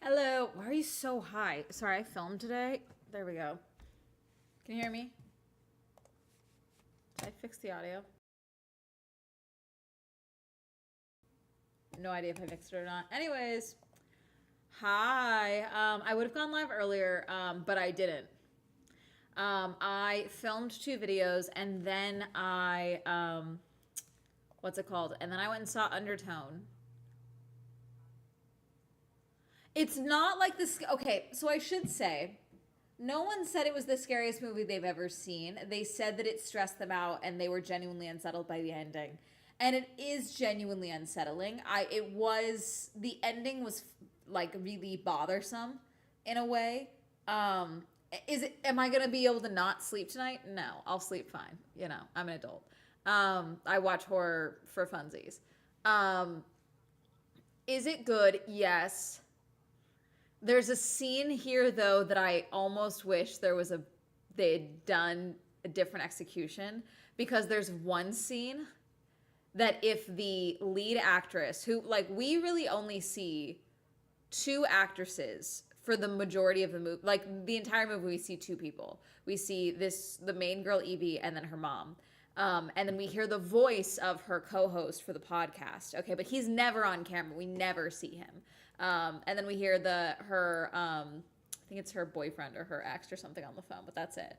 Hello. Why are you so high? Sorry, I filmed today. There we go. Can you hear me? Did I fix the audio? No idea if I fixed it or not. Anyways, hi. I would have gone live earlier, but I didn't. I filmed 2 videos and then what's it called? And then I went and saw Undertone. It's not like this. Okay, so I should say, no one said it was the scariest movie they've ever seen. They said that it stressed them out and they were genuinely unsettled by the ending. And it is genuinely unsettling. The ending was like really bothersome in a way. Am I going to be able to not sleep tonight? No, I'll sleep fine. You know, I'm an adult. I watch horror for funsies. Is it good? Yes. There's a scene here though that I almost wish they'd done a different execution, because there's one scene that if the lead actress, who, like, we really only see 2 actresses for the majority of the movie, like the entire movie we see 2 people. We see the main girl Evie and then her mom. And then we hear the voice of her co-host for the podcast. Okay, but he's never on camera. We never see him. And then we hear I think it's her boyfriend or her ex or something on the phone, but that's it.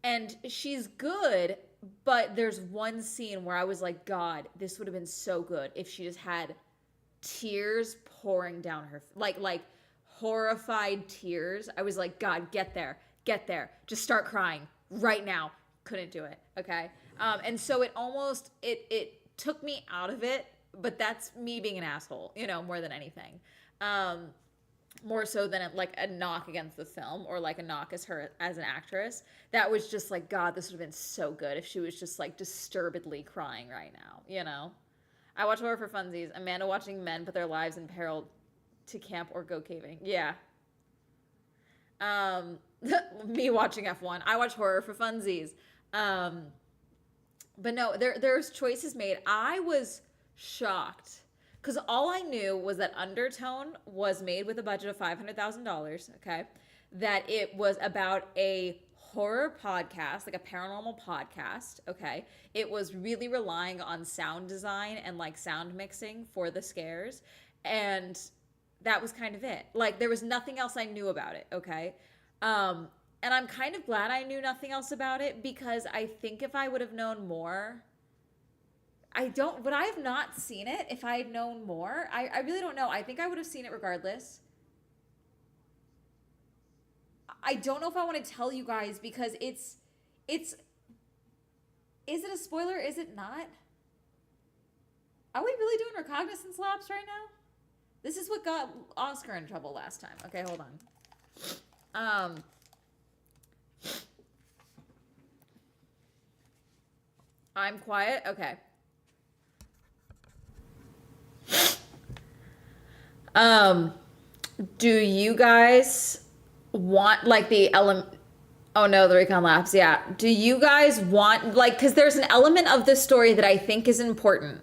And she's good, but there's one scene where I was like, God, this would have been so good if she just had tears pouring down her, like horrified tears. I was like, God, get there, just start crying right now. Couldn't do it. Okay. And so it took me out of it, but that's me being an asshole, more than anything. More so than like a knock against the film or like a knock as her as an actress. That was just like, God, this would have been so good if she was just like disturbedly crying right now, I watch horror for funsies. Amanda watching men put their lives in peril to camp or go caving. Yeah. Me watching F1. I watch horror for funsies. But no, there's choices made. I was shocked because all I knew was that Undertone was made with a budget of $500,000. Okay, that it was about a horror podcast, like a paranormal podcast. Okay, it was really relying on sound design and like sound mixing for the scares, and that was kind of it. Like there was nothing else I knew about it. Okay. And I'm kind of glad I knew nothing else about it, because I think if I would have known more, would I have not seen it if I had known more? I really don't know. I think I would have seen it regardless. I don't know if I want to tell you guys because is it a spoiler? Is it not? Are we really doing recognizance laps right now? This is what got Oscar in trouble last time. Okay, hold on. I'm quiet? Okay. Do you guys want like the element? Oh no, the recon laps. Yeah. Do you guys want like, because there's an element of this story that I think is important.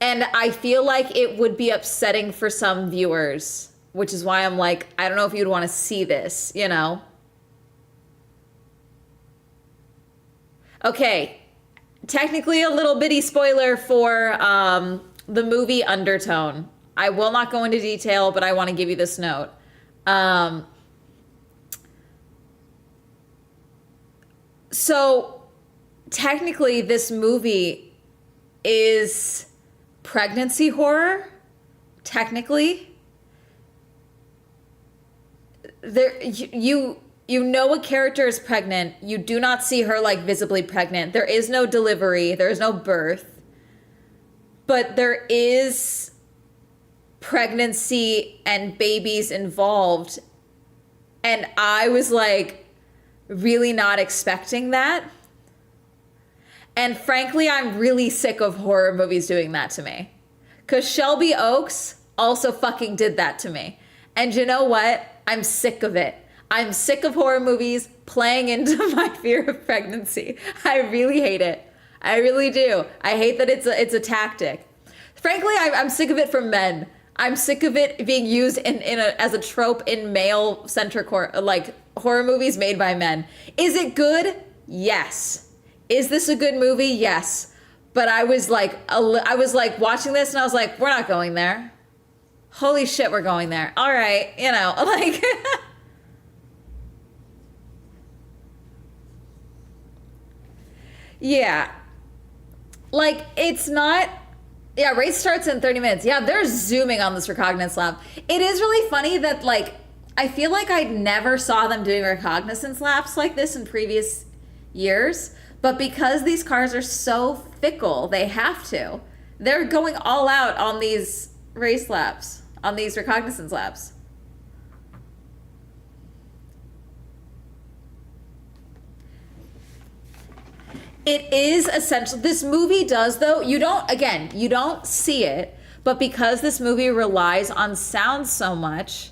And I feel like it would be upsetting for some viewers, which is why I'm like, I don't know if you'd want to see this, Okay, technically a little bitty spoiler for the movie Undertone. I will not go into detail, but I want to give you this note. So technically this movie is pregnancy horror. Technically. You know a character is pregnant. You do not see her like visibly pregnant. There is no delivery. There is no birth. But there is pregnancy and babies involved. And I was like really not expecting that. And frankly, I'm really sick of horror movies doing that to me. Because Shelby Oaks also fucking did that to me. And you know what? I'm sick of it. I'm sick of horror movies playing into my fear of pregnancy. I really hate it. I really do. I hate that it's a tactic. Frankly, I'm sick of it from men. I'm sick of it being used as a trope in male-centric horror movies made by men. Is it good? Yes. Is this a good movie? Yes. But I was like watching this and I was like, we're not going there. Holy shit, we're going there. All right, like. Yeah. Like, it's not. Yeah, race starts in 30 minutes. Yeah, they're zooming on this recognizance lab. It is really funny that, like, I feel like I never saw them doing recognizance laps like this in previous years. But because these cars are so fickle, they have to. They're going all out on these race laps, on these recognizance laps. It is essential. This movie does, though. You don't see it, but because this movie relies on sound so much,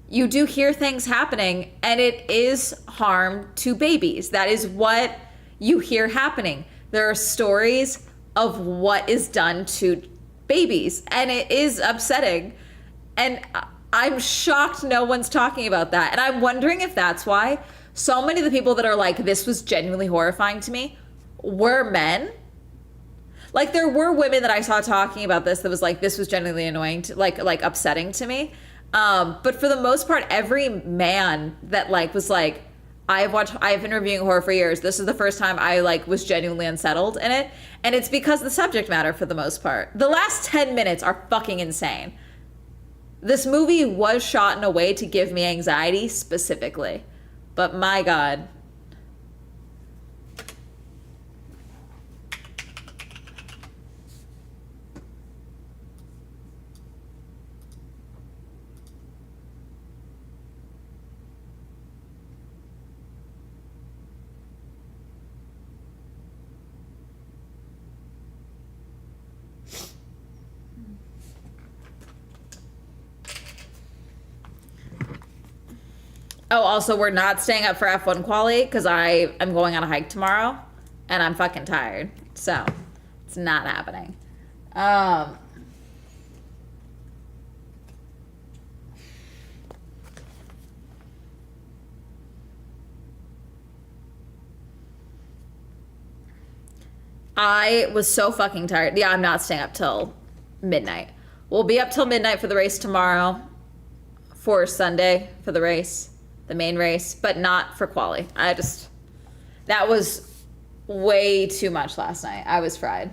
you do hear things happening, and it is harm to babies. That is what you hear happening. There are stories of what is done to babies, and it is upsetting. And I'm shocked no one's talking about that. And I'm wondering if that's why so many of the people that are like, this was genuinely horrifying to me, were men. Like, there were women that I saw talking about this that was like, this was genuinely annoying, like upsetting to me. But for the most part, every man that like was like, I've been reviewing horror for years. This is the first time I like was genuinely unsettled in it. And it's because the subject matter for the most part. The last 10 minutes are fucking insane. This movie was shot in a way to give me anxiety specifically. But my God. Oh, also, we're not staying up for F1 quali because I am going on a hike tomorrow and I'm fucking tired. So it's not happening. I was so fucking tired. Yeah, I'm not staying up till midnight. We'll be up till midnight for the race tomorrow, for Sunday for the race, the main race, but not for quali. That was way too much last night. I was fried.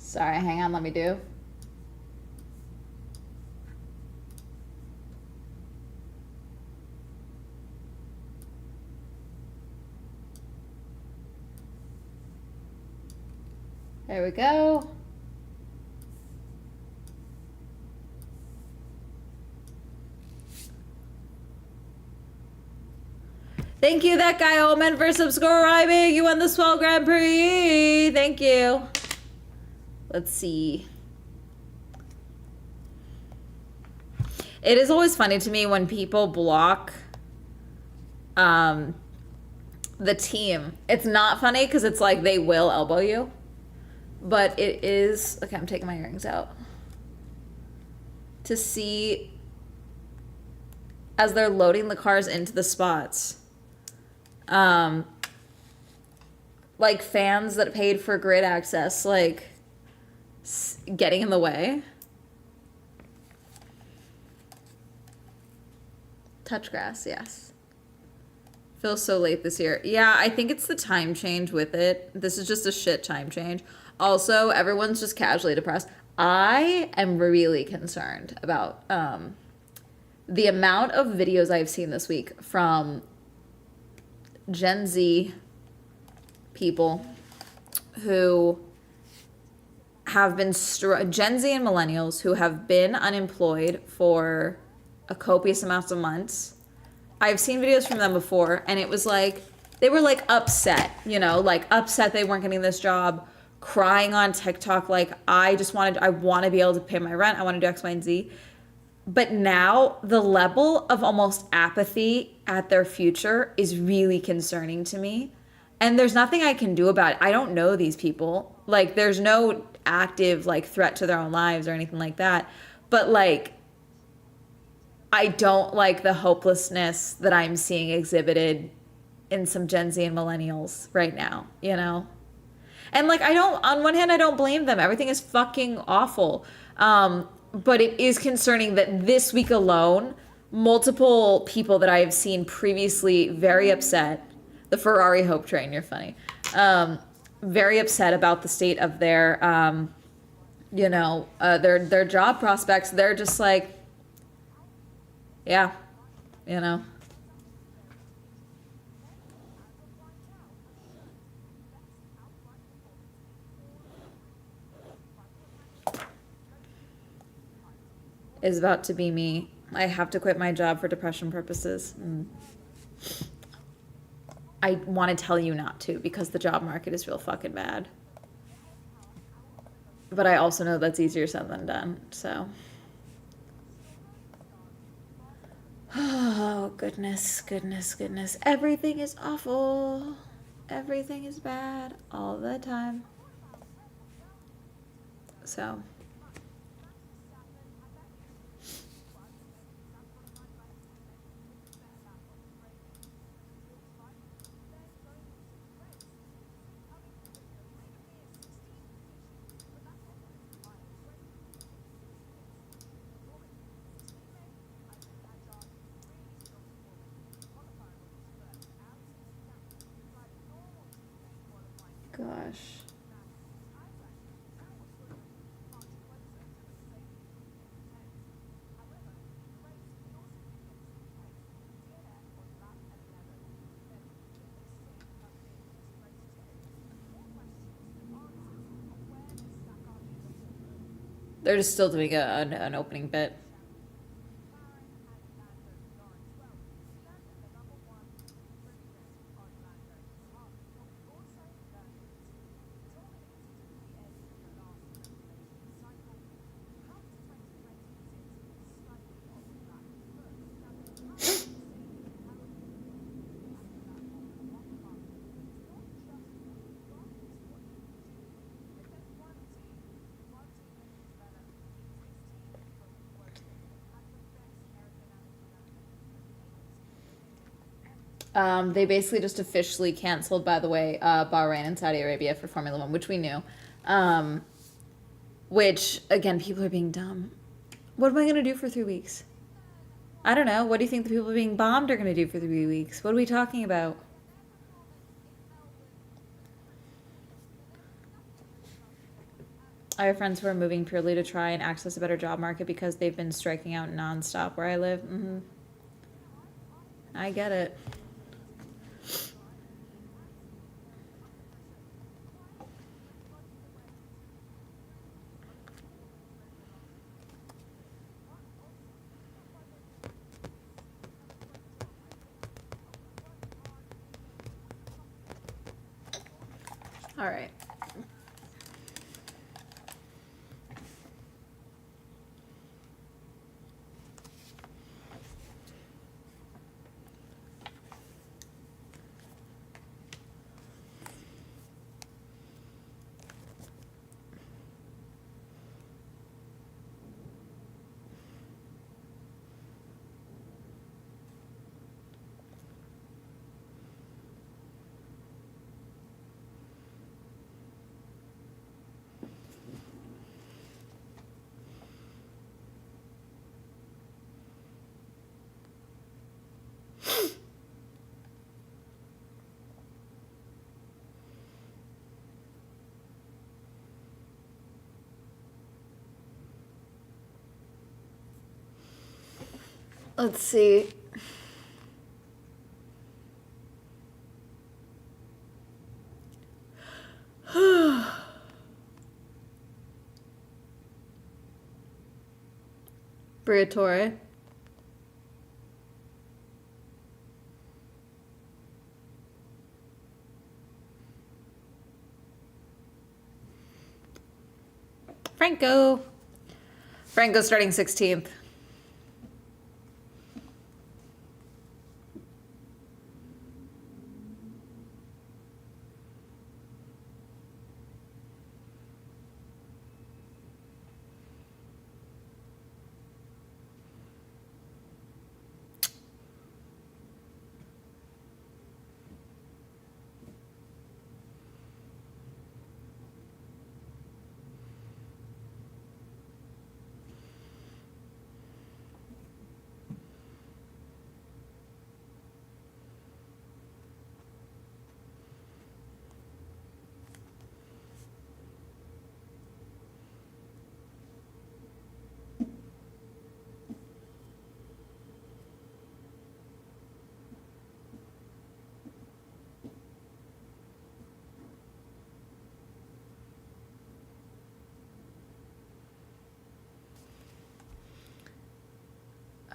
Sorry, hang on, let me do. There we go. Thank you, that guy Omen, for subscribing. You won the Swell Grand Prix. Thank you. Let's see. It is always funny to me when people block the team. It's not funny because it's like they will elbow you. But it is... Okay, I'm taking my earrings out. To see as they're loading the cars into the spots. Like fans that paid for grid access, like... getting in the way. Touch grass, yes. Feels so late this year. Yeah, I think it's the time change with it. This is just a shit time change. Also, everyone's just casually depressed. I am really concerned about the amount of videos I've seen this week from Gen Z people who have been Gen Z and millennials who have been unemployed for a copious amounts of months. I've seen videos from them before, and it was like, they were like upset, you know, like upset they weren't getting this job, crying on TikTok, like, I want to be able to pay my rent, I want to do X, Y, and Z. But now the level of almost apathy at their future is really concerning to me. And there's nothing I can do about it. I don't know these people. Like, there's no active like threat to their own lives or anything like that. But like, I don't like the hopelessness that I'm seeing exhibited in some Gen Z and millennials right now, you know? And like, on one hand, I don't blame them. Everything is fucking awful. But it is concerning that this week alone, multiple people that I have seen previously very upset, the Ferrari Hope Train, you're funny, very upset about the state of their, their job prospects. They're just like, yeah, you know. Is about to be me. I have to quit my job for depression purposes. I want to tell you not to because the job market is real fucking bad. But I also know that's easier said than done, so. Oh, goodness, goodness, goodness. Everything is awful. Everything is bad all the time. So. Gosh. They're just still doing an opening bit. They basically just officially canceled, by the way, Bahrain and Saudi Arabia for Formula One, which we knew. Which, again, people are being dumb. What am I going to do for 3 weeks? I don't know. What do you think the people being bombed are going to do for 3 weeks? What are we talking about? I have friends who are moving purely to try and access a better job market because they've been striking out nonstop where I live. I get it. All right. Let's see. Briatore. Franco. Franco starting 16th.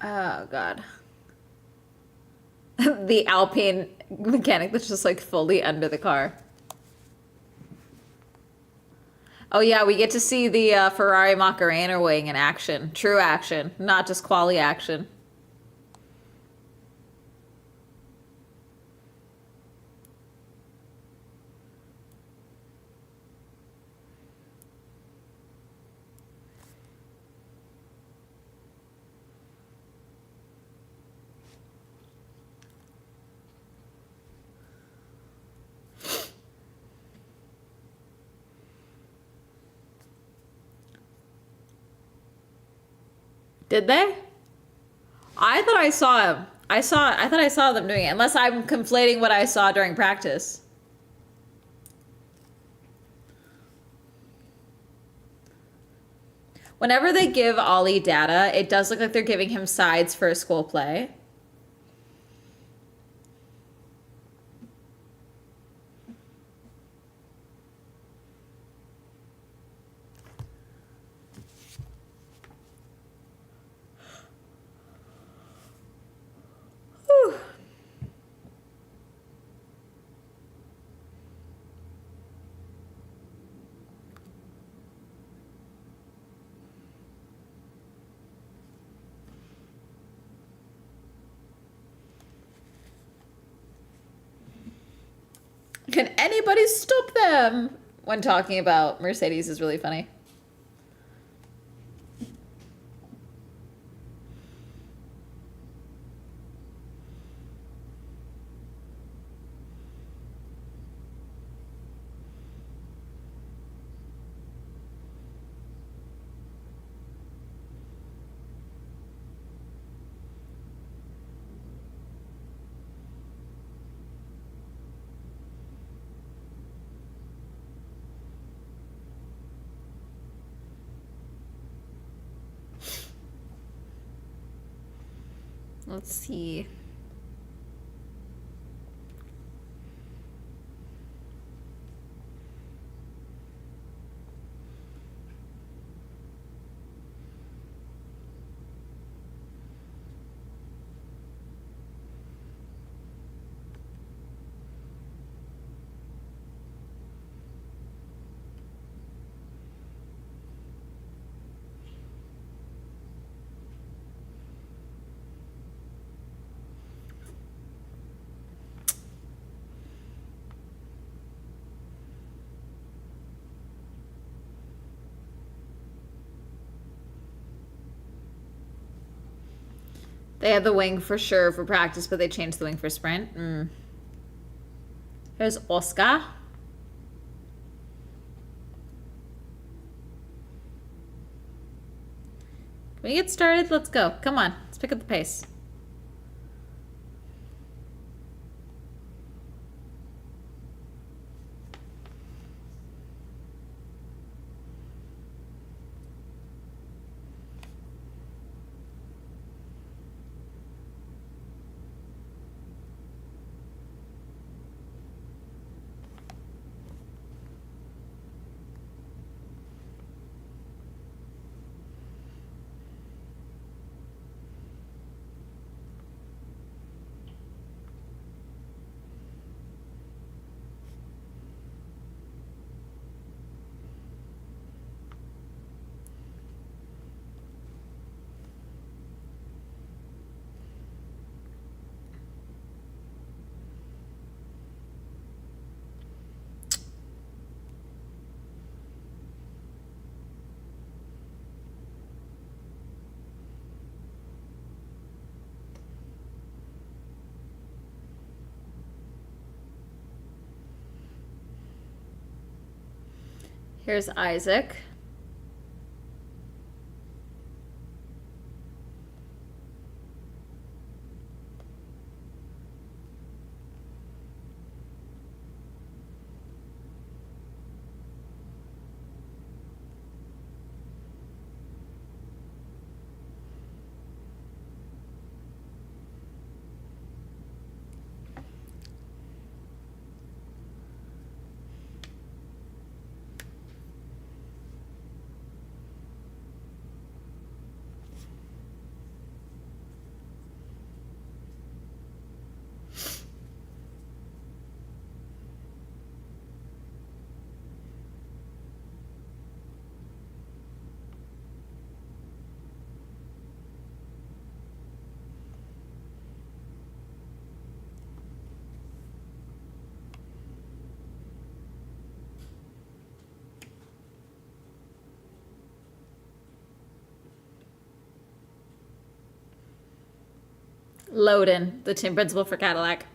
Oh, God. The Alpine mechanic that's just like fully under the car. Oh, yeah, we get to see the Ferrari Macarena wing in action. True action, not just quali action. Did they? I thought I saw him. I thought I saw them doing it, unless I'm conflating what I saw during practice. Whenever they give Ollie data, it does look like they're giving him sides for a school play. Whew. Can anybody stop them? When talking about Mercedes is really funny. Let's see. They had the wing for sure for practice, but they changed the wing for sprint. There's Oscar. Can we get started? Let's go. Come on. Let's pick up the pace. Here's Isaac. Loden, the team principal for Cadillac.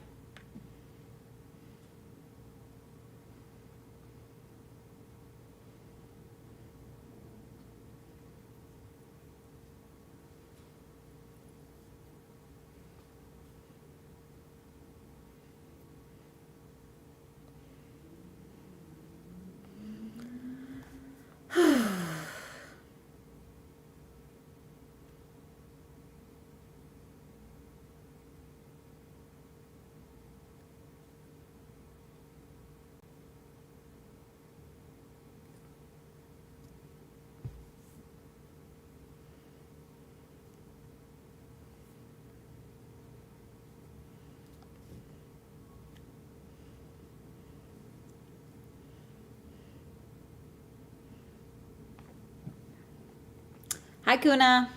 Hi, Kuna.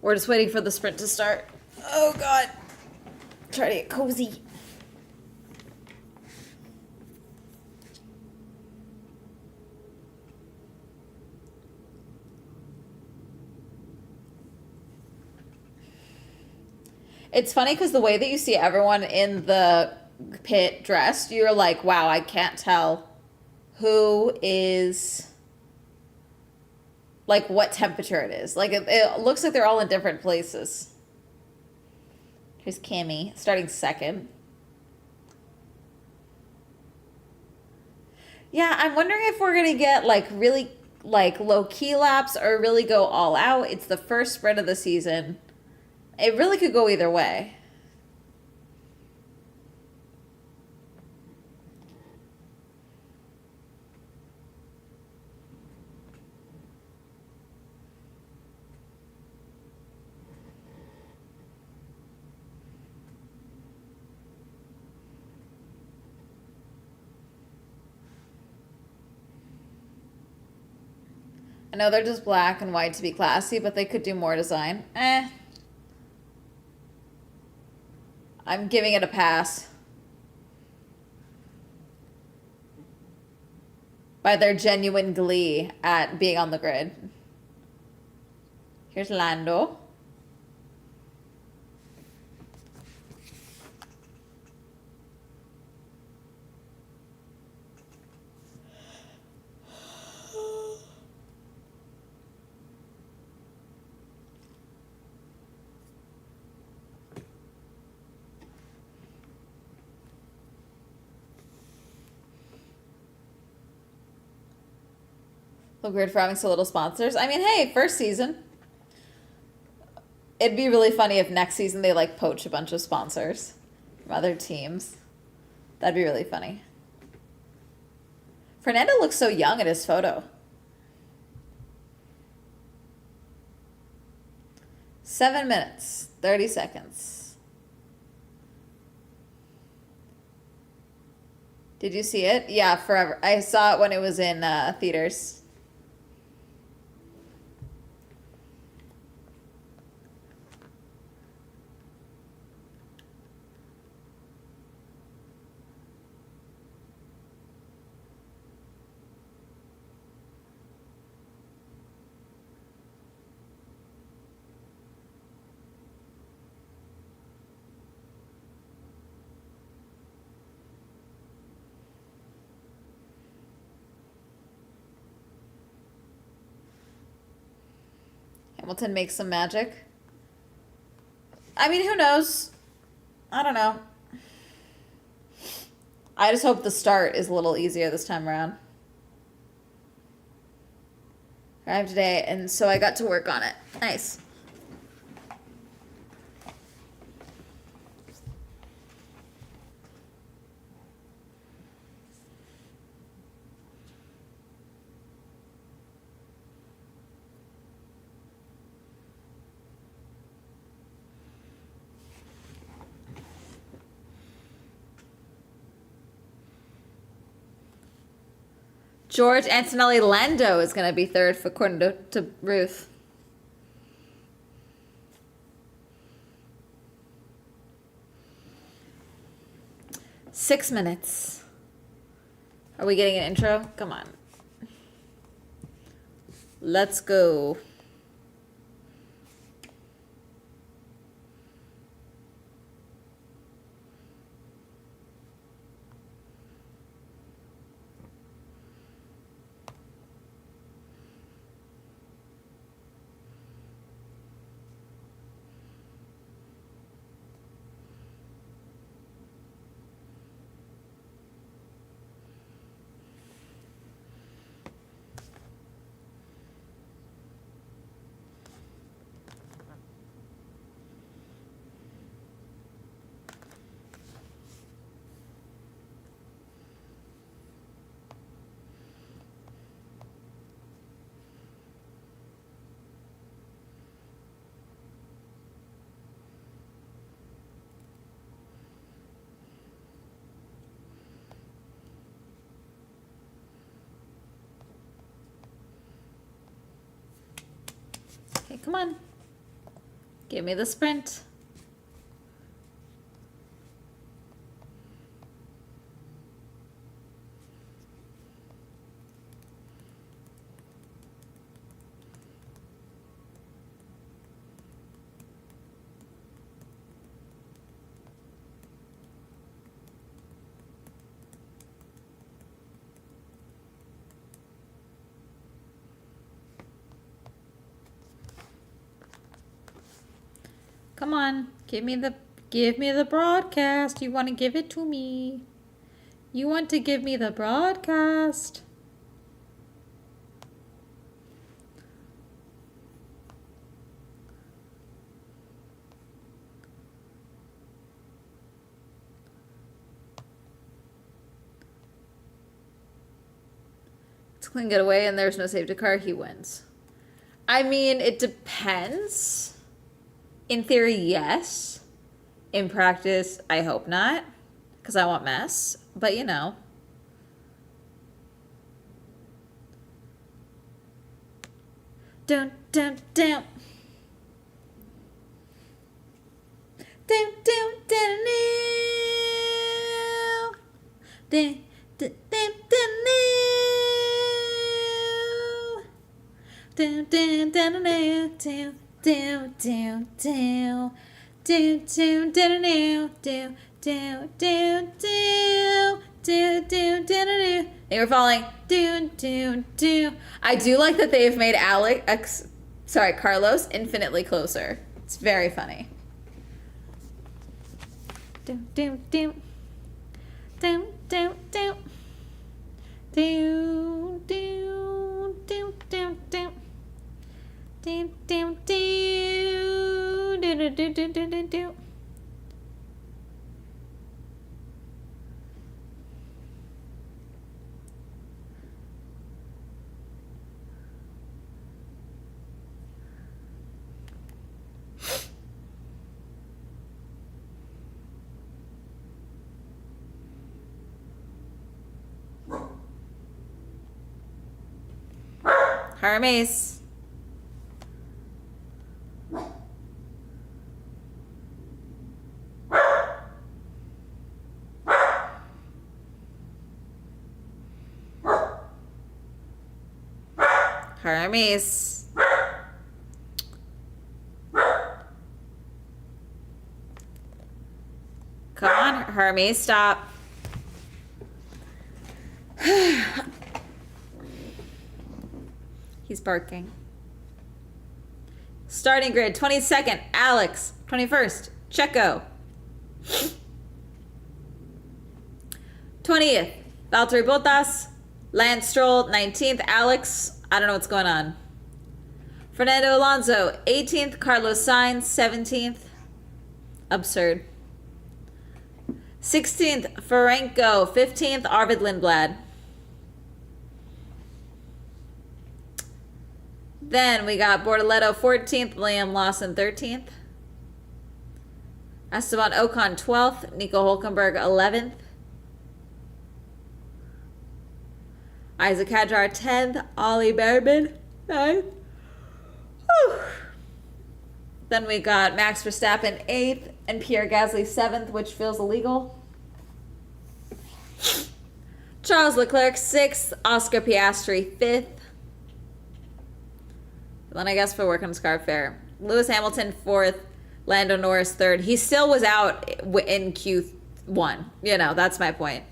We're just waiting for the sprint to start. Oh, God. Try to get cozy. It's funny because the way that you see everyone in the pit dressed, you're like, wow, I can't tell who is, like, what temperature it is. Like, it looks like they're all in different places. Here's Cammy, starting second. Yeah, I'm wondering if we're going to get, like, really, like, low-key laps or really go all out. It's the first sprint of the season. It really could go either way. I know they're just black and white to be classy, but they could do more design. I'm giving it a pass. By their genuine glee at being on the grid. Here's Lando. Look weird for having so little sponsors. I mean, hey, first season. It'd be really funny if next season they like poach a bunch of sponsors from other teams. That'd be really funny. Fernando looks so young in his photo. 7 minutes, 30 seconds. Did you see it? Yeah, forever. I saw it when it was in theaters. Hamilton makes some magic. I mean, who knows? I don't know. I just hope the start is a little easier this time around. I arrived today, and so I got to work on it. Nice. George Antonelli Lando is going to be third, according to Ruth. Six minutes. Are we getting an intro? Come on. Let's go. Okay, come on. Give me the sprint. Come on, give me the broadcast. You want to give it to me. You want to give me the broadcast. It's a clean getaway and there's no safety car, he wins. I mean, it depends. In theory, yes. In practice, I hope not, because I want mess. But you know. Dun dun dun. Dun dun dun dun. Dun dun dun dun. Dun dun dun dun dun. Down, down, down, down, down, down, down, down, down, down, down, down. They were falling. Down, down, down. I do like that they've made Carlos infinitely closer. It's very funny. Down, down, down, down, down, down, down, down, down, down, down. Down, down, down, down, down, down, down, down, down. Hermes. Hermes. Come on, Hermes, stop. He's barking. Starting grid, 22nd, Alex. 21st, Checo. 20th, Valtteri Bottas. Lance Stroll, 19th, Alex. I don't know what's going on. Fernando Alonso, 18th, Carlos Sainz, 17th. Absurd. 16th, Franco. 15th, Arvid Lindblad. Then we got Bortoletto 14th, Liam Lawson 13th. Esteban Ocon 12th, Nico Hulkenberg 11th. Isaac Hadjar 10th, Ollie Bearman 9th. Then we got Max Verstappen 8th and Pierre Gasly 7th, which feels illegal. Charles Leclerc 6th, Oscar Piastri 5th. Then I guess we're working Scar Fair. Lewis Hamilton 4th, Lando Norris 3rd. He still was out in Q1. You know, that's my point.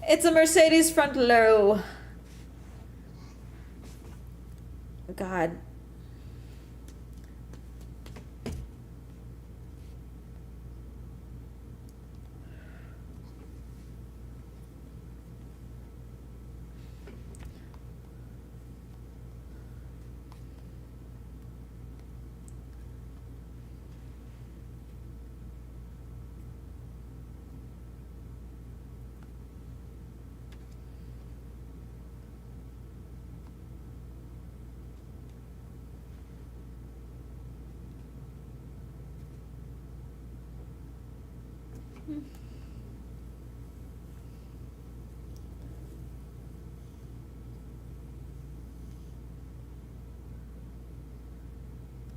It's a Mercedes front low. God.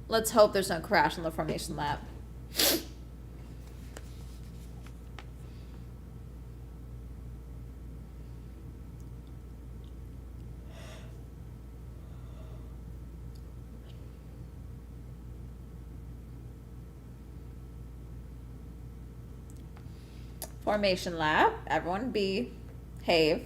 Let's hope there's no crash on the formation lap. Formation lap. Everyone behave.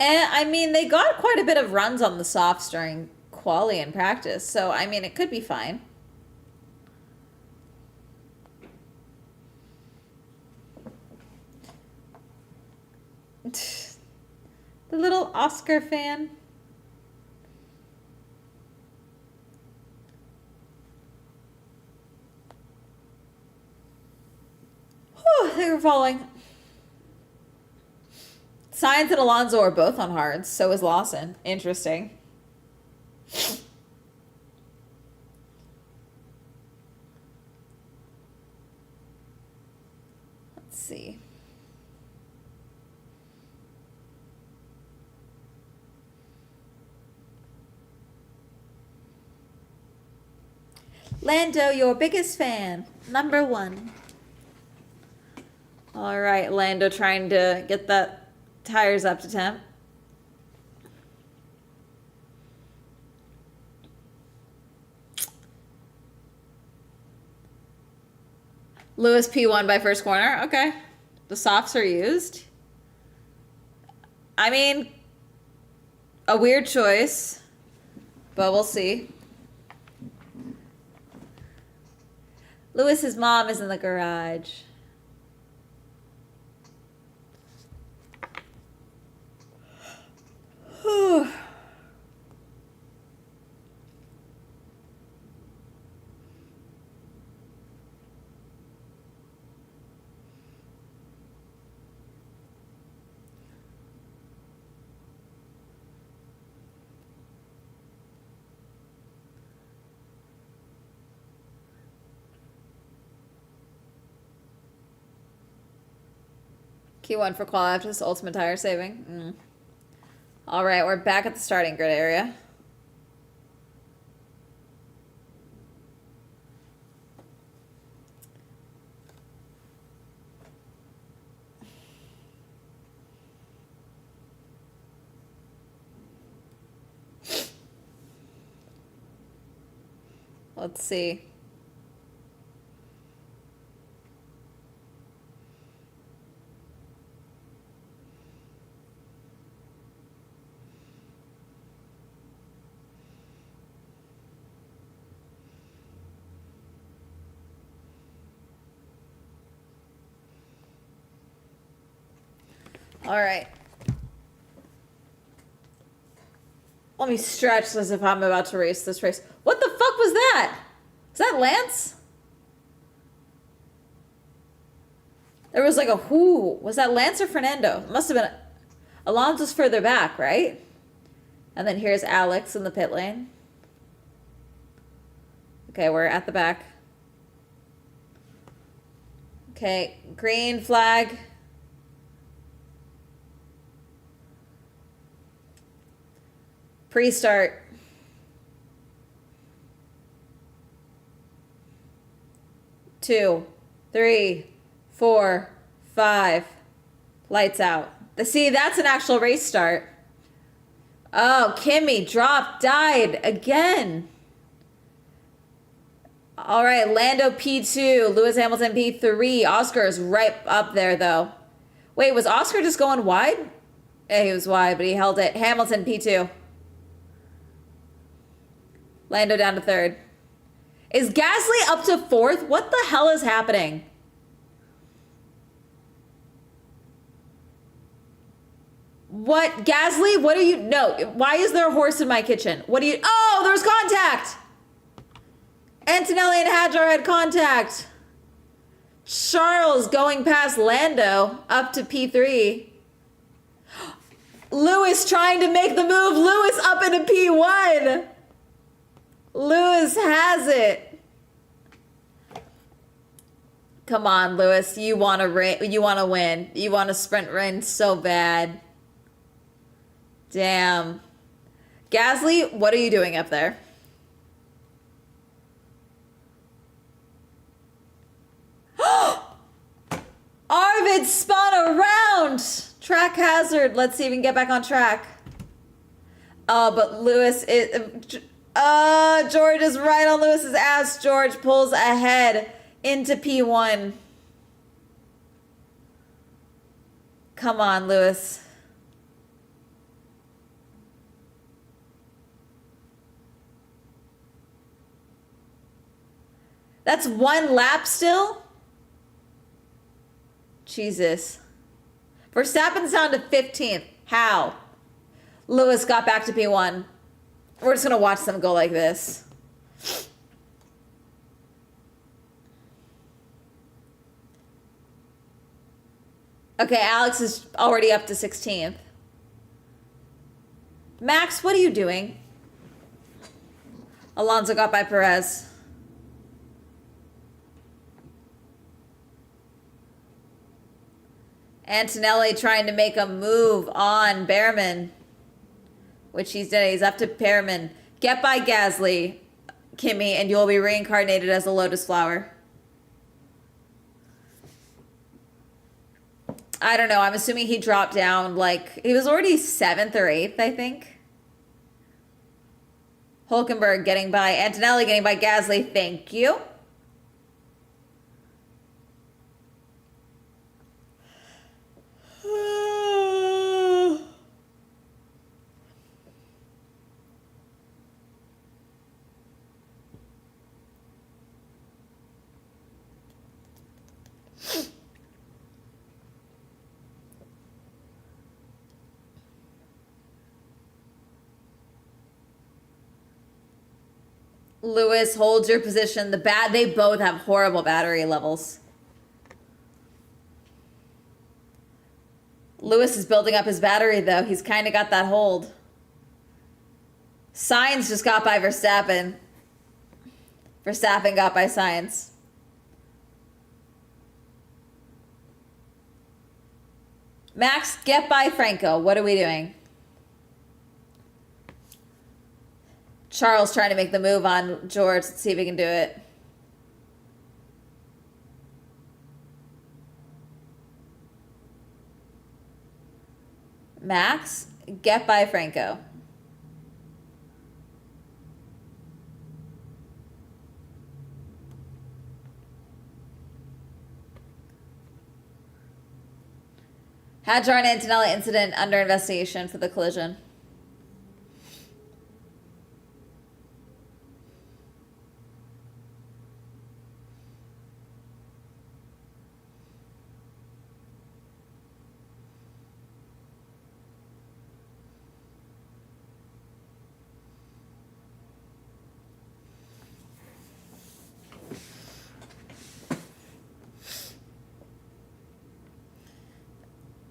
And I mean, they got quite a bit of runs on the softs during quali and practice, so I mean, it could be fine. The little Oscar fan. Whew, they were falling. Sainz and Alonso are both on hards. So is Lawson. Interesting. Let's see. Lando, your biggest fan. Number 1. All right, Lando trying to get that tires up to temp. Lewis P1 by first corner. Okay. The softs are used. I mean, a weird choice, but we'll see. Lewis's mom is in the garage. Q1 for qual after this ultimate tire saving. All right, we're back at the starting grid area. Let's see. All right. Let me stretch as if I'm about to race this race. What the fuck was that? Is that Lance? There was like a whoo. Was that Lance or Fernando? It must have been. Alonso's further back, right? And then here's Alex in the pit lane. Okay, we're at the back. Okay, green flag. Pre-start. 2, 3, 4, 5. Lights out. See, that's an actual race start. Oh, Kimi dropped, died again. All right, Lando P2, Lewis Hamilton P3. Oscar is right up there, though. Wait, was Oscar just going wide? Yeah, he was wide, but he held it. Hamilton P2. Lando down to 3rd. Is Gasly up to 4th? What the hell is happening? What? Gasly, what are you? No. Why is there a horse in my kitchen? What do you? Oh, there's contact! Antonelli and Hadjar had contact. Charles going past Lando up to P3. Lewis trying to make the move. Lewis up into P1. Lewis has it. Come on, Lewis. You want to win. You want to sprint win so bad. Damn. Gasly, what are you doing up there? Arvid spun around. Track hazard. Let's see if we can get back on track. Oh, but Lewis is... George is right on Lewis's ass. George pulls ahead into P1. Come on, Lewis. That's 1 lap still? Jesus. Verstappen's down to 15th. How? Lewis got back to P1. We're just going to watch them go like this. Okay, Alex is already up to 16th. Max, what are you doing? Alonso got by Perez. Antonelli trying to make a move on Behrman, which he's done. He's up to Behrman. Get by Gasly, Kimi, and you'll be reincarnated as a lotus flower. I don't know. I'm assuming he dropped down, like, he was already 7th or 8th, I think. Hulkenberg getting by. Antonelli getting by Gasly. Thank you. Lewis holds your position. They both have horrible battery levels. Lewis is building up his battery, though. He's kind of got that hold. Sainz just got by Verstappen. Verstappen got by Sainz. Max, get by Franco. What are we doing? Charles trying to make the move on George. Let's see if he can do it. Max, get by Franco. Hadjar and Antonelli incident under investigation for the collision.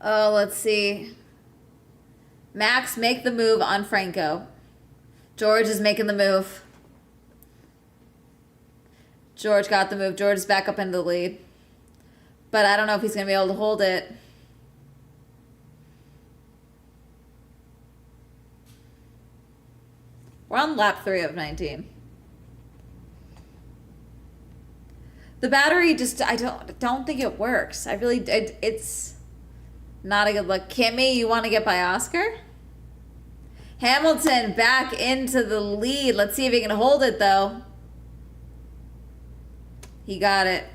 Oh, let's see. Max, make the move on Franco. George is making the move. George got the move. George is back up into the lead. But I don't know if he's going to be able to hold it. We're on lap 3 of 19. The battery just, I don't think it works. I really, it's not a good look. Kimmy, you want to get by Oscar? Hamilton back into the lead. Let's see if he can hold it, though. He got it.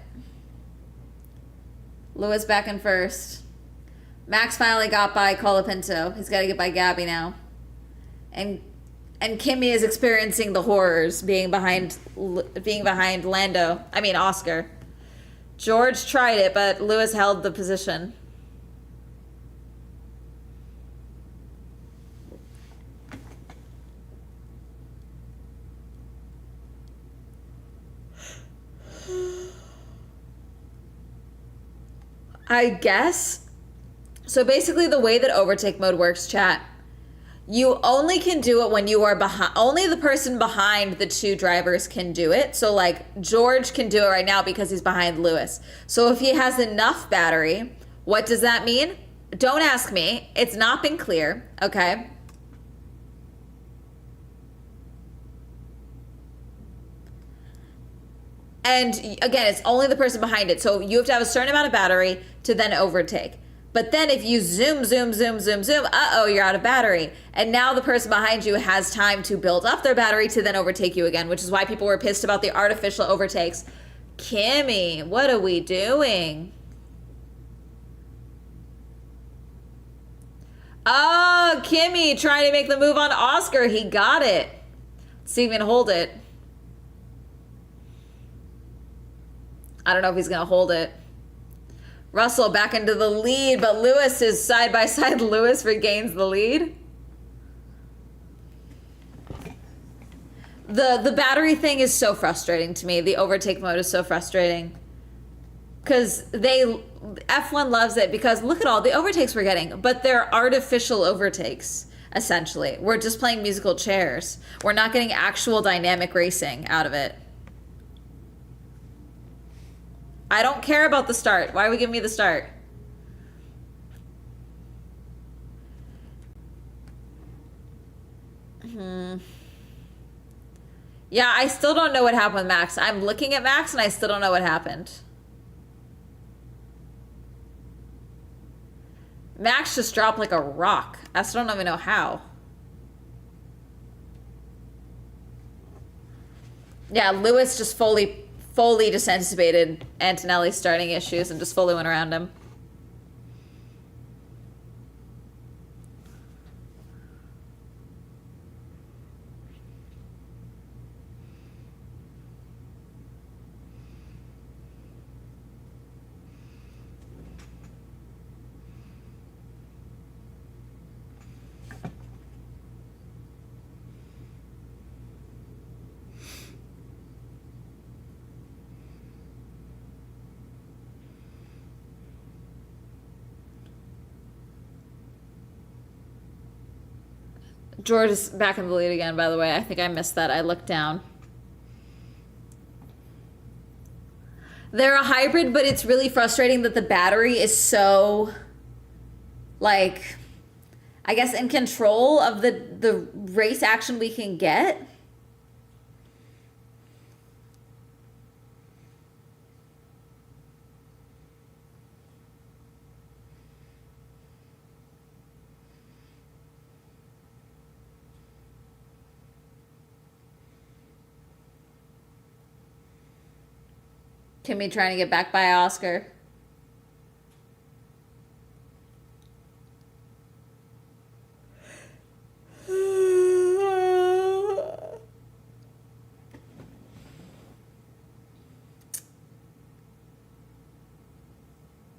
Lewis back in first. Max finally got by Colapinto. He's got to get by Gabby now. And Kimmy is experiencing the horrors being behind Lando. I mean Oscar. George tried it, but Lewis held the position. I guess. So basically the way that overtake mode works, chat, you only can do it when you are behind. Only the person behind the two drivers can do it. So like George can do it right now because he's behind Lewis. So if he has enough battery, what does that mean? Don't ask me. It's not been clear, okay? And again, it's only the person behind it. So you have to have a certain amount of battery to then overtake. But then if you zoom, uh-oh, you're out of battery. And now the person behind you has time to build up their battery to then overtake you again, which is why people were pissed about the artificial overtakes. Kimmy, what are we doing? Oh, Kimmy trying to make the move on Oscar. He got it. Let's see if he can hold it. I don't know if he's going to hold it. Russell back into the lead, but Lewis is side by side. Lewis regains the lead. The battery thing is so frustrating to me. The overtake mode is so frustrating. Because F1 loves it because look at all the overtakes we're getting, but they're artificial overtakes, essentially. We're just playing musical chairs. We're not getting actual dynamic racing out of it. I don't care about the start. Why are we giving me the start? Yeah, I still don't know what happened with Max. I'm looking at Max and I still don't know what happened. Max just dropped like a rock. I still don't even know how. Yeah, Lewis just fully just anticipated Antonelli's starting issues and just fully went around him. George is back in the lead again, by the way. I think I missed that. I looked down. They're a hybrid, but it's really frustrating that the battery is so, like, I guess in control of the race action we can get. Kimmy trying to get back by Oscar.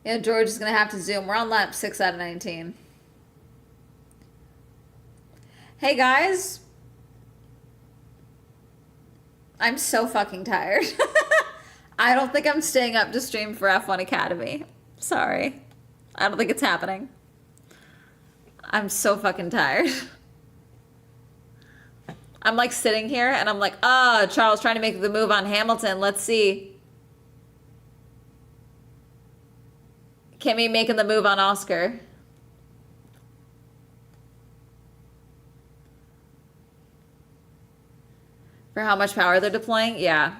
Yeah, George is going to have to zoom. We're on lap 6 out of 19. Hey, guys. I'm so fucking tired. I don't think I'm staying up to stream for F1 Academy. Sorry. I don't think it's happening. I'm so fucking tired. I'm like sitting here and I'm like, Charles trying to make the move on Hamilton. Let's see. Kimmy making the move on Oscar. For how much power they're deploying? Yeah.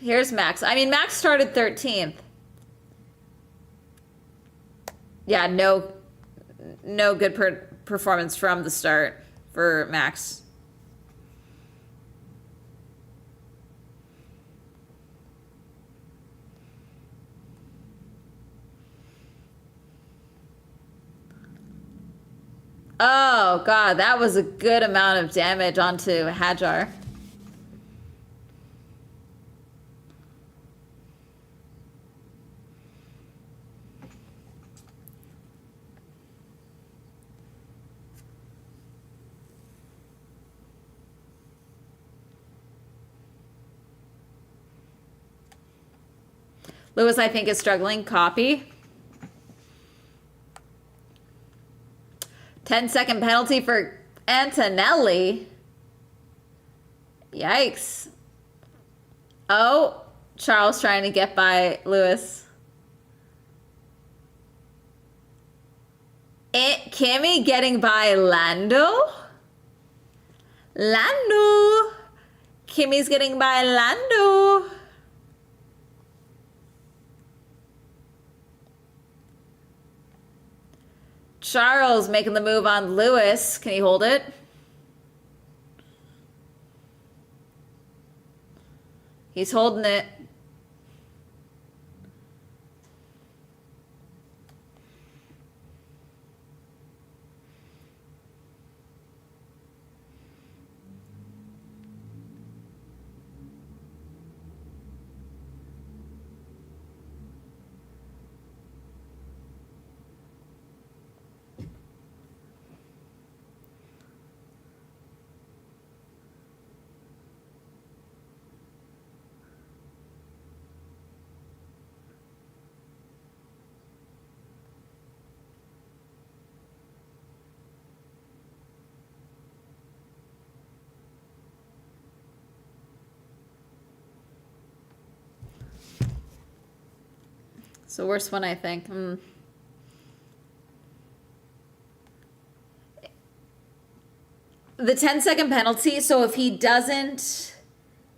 Here's Max. I mean, Max started 13th. Yeah, no good performance from the start for Max. Oh, God, that was a good amount of damage onto Hajar. Lewis, I think, is struggling. Copy. 10-second penalty for Antonelli. Yikes. Oh, Charles trying to get by Lewis. Kimmy getting by Lando. Lando. Kimmy's getting by Lando. Charles making the move on Lewis. Can he hold it? He's holding it. It's the worst one, I think. The 10-second penalty, so if he doesn't,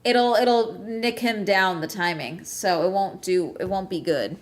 it'll nick him down the timing. So it won't be good.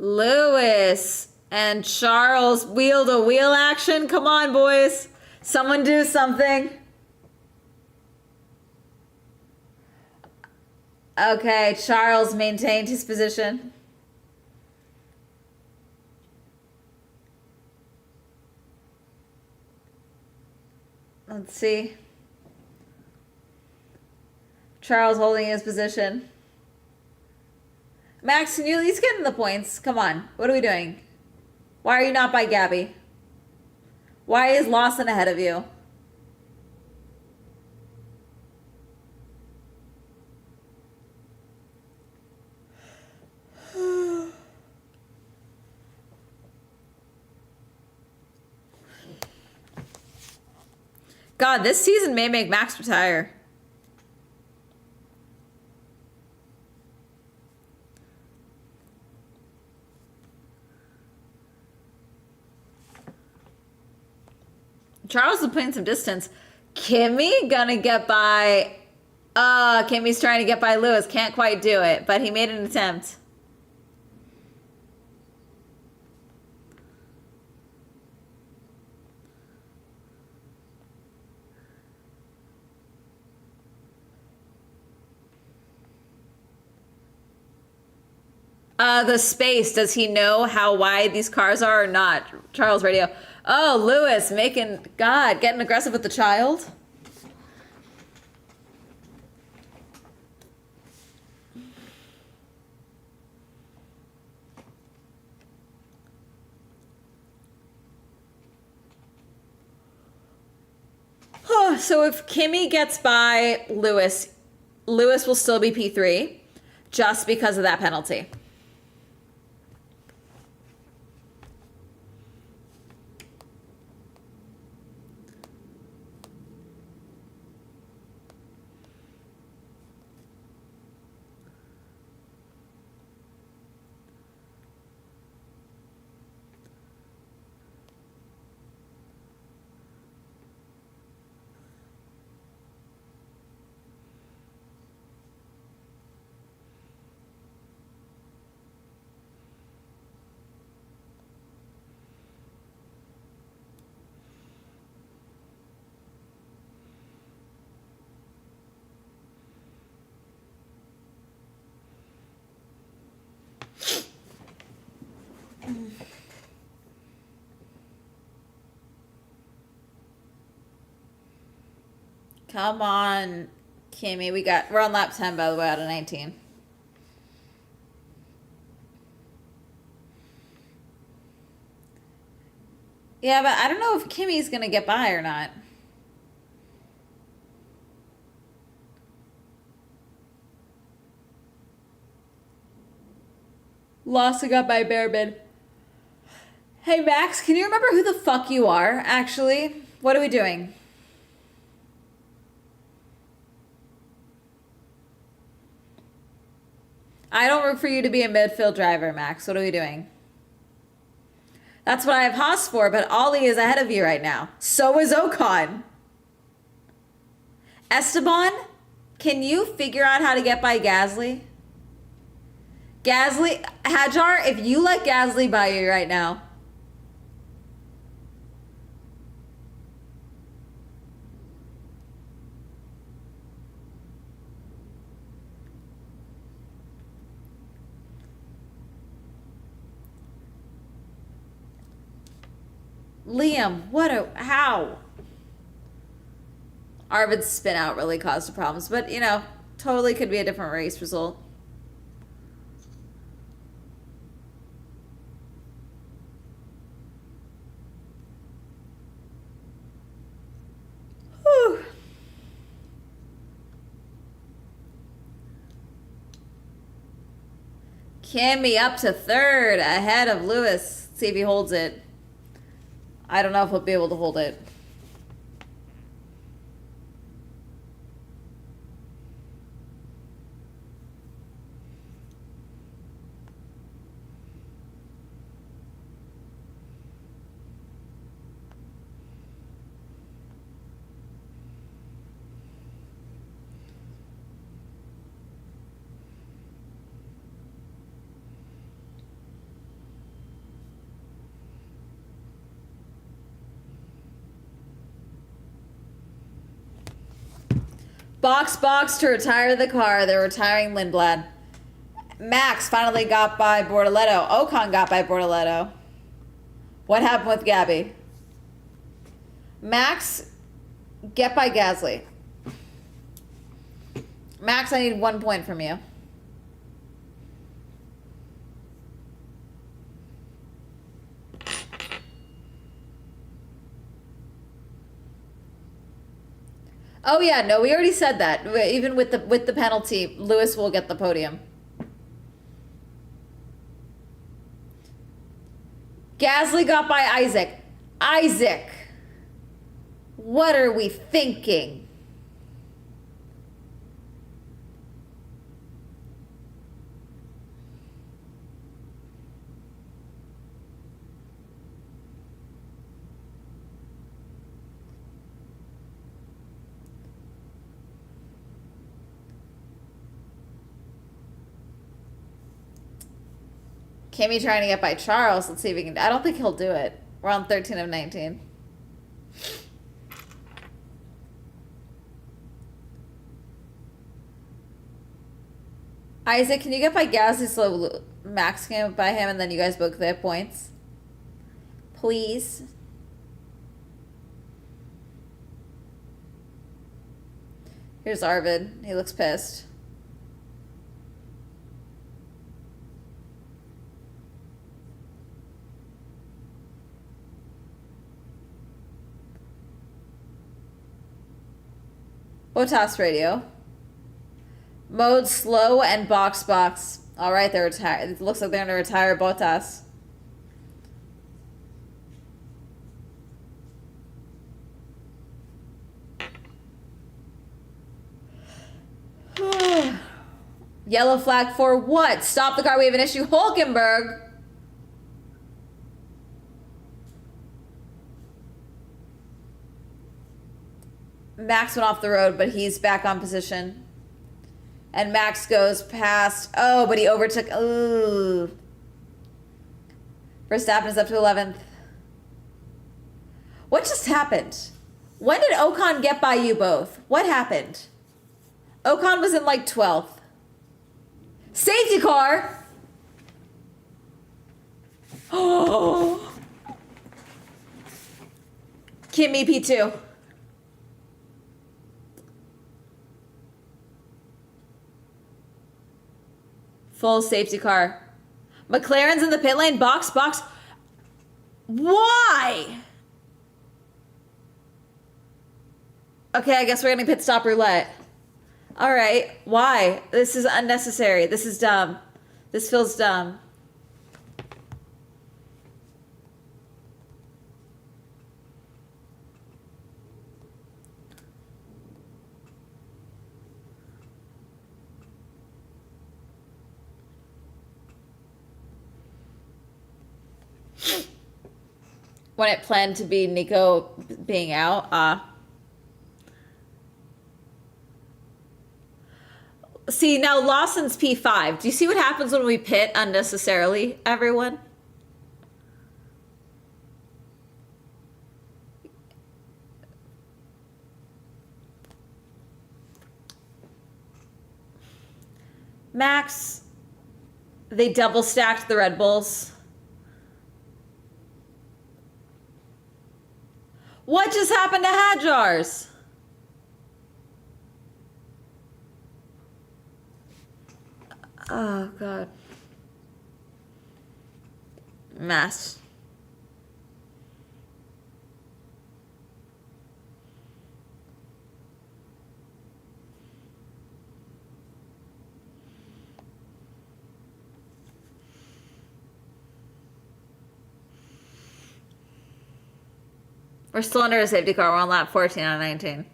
Lewis and Charles wheel-to-wheel action. Come on, boys. Someone do something. Okay, Charles maintained his position. Let's see. Charles holding his position. Max, can you at least get in the points? Come on. What are we doing? Why are you not by Gabby? Why is Lawson ahead of you? God, this season may make Max retire. Charles is putting some distance. Kimmy gonna get by. Kimmy's trying to get by Lewis. Can't quite do it, but he made an attempt. The space. Does he know how wide these cars are or not? Charles Radio. Oh, Lewis getting aggressive with the child. So if Kimmy gets by Lewis, Lewis will still be P3 just because of that penalty. Come on, Kimmy. We're on lap 10, by the way, out of 19. Yeah, but I don't know if Kimmy's gonna get by or not. Lassa got by Bearman. Hey, Max, can you remember who the fuck you are, actually? What are we doing? I don't root for you to be a midfield driver, Max. What are we doing? That's what I have Haas for, but Ollie is ahead of you right now. So is Ocon. Esteban, can you figure out how to get by Gasly? Gasly, Hajar, if you let Gasly by you right now. Liam, how? Arvid's spin out really caused the problems, but you know, totally could be a different race result. Whew. Kimmy up to third, ahead of Lewis. Let's see if he holds it. I don't know if he'll be able to hold it. Box to retire the car. They're retiring Lindblad. Max finally got by Bortoleto. Ocon got by Bortoleto. What happened with Gabby? Max, get by Gasly. Max, I need 1 point from you. Oh yeah, no, we already said that. Even with the penalty, Lewis will get the podium. Gasly got by Isaac. Isaac, what are we thinking? Kimmy trying to get by Charles. Let's see if he can. I don't think he'll do it. We're on 13 of 19. Isaac, can you get by Gasly so Max can get by him and then you guys both get points? Please. Here's Arvid. He looks pissed. Bottas radio. Mode slow and box. All right, they're retired. It looks like they're gonna retire Bottas. Yellow flag for what? Stop the car. We have an issue. Hulkenberg. Max went off the road, but he's back on position. And Max goes past. Oh, but he overtook. Ooh. Verstappen is up to 11th. What just happened? When did Ocon get by you both? What happened? Ocon was in like 12th. Safety car. Oh. Kimmy P2. Full safety car. McLaren's in the pit lane. Box. Why? Okay, I guess we're getting pit stop roulette. All right. Why? This is unnecessary. This is dumb. This feels dumb. When it planned to be Nico being out, See, now Lawson's P5. Do you see what happens when we pit unnecessarily, everyone? Max, they double stacked the Red Bulls. What just happened to Hadjars? Oh, God. Mess. We're still under a safety car. We're on lap 14 on 19.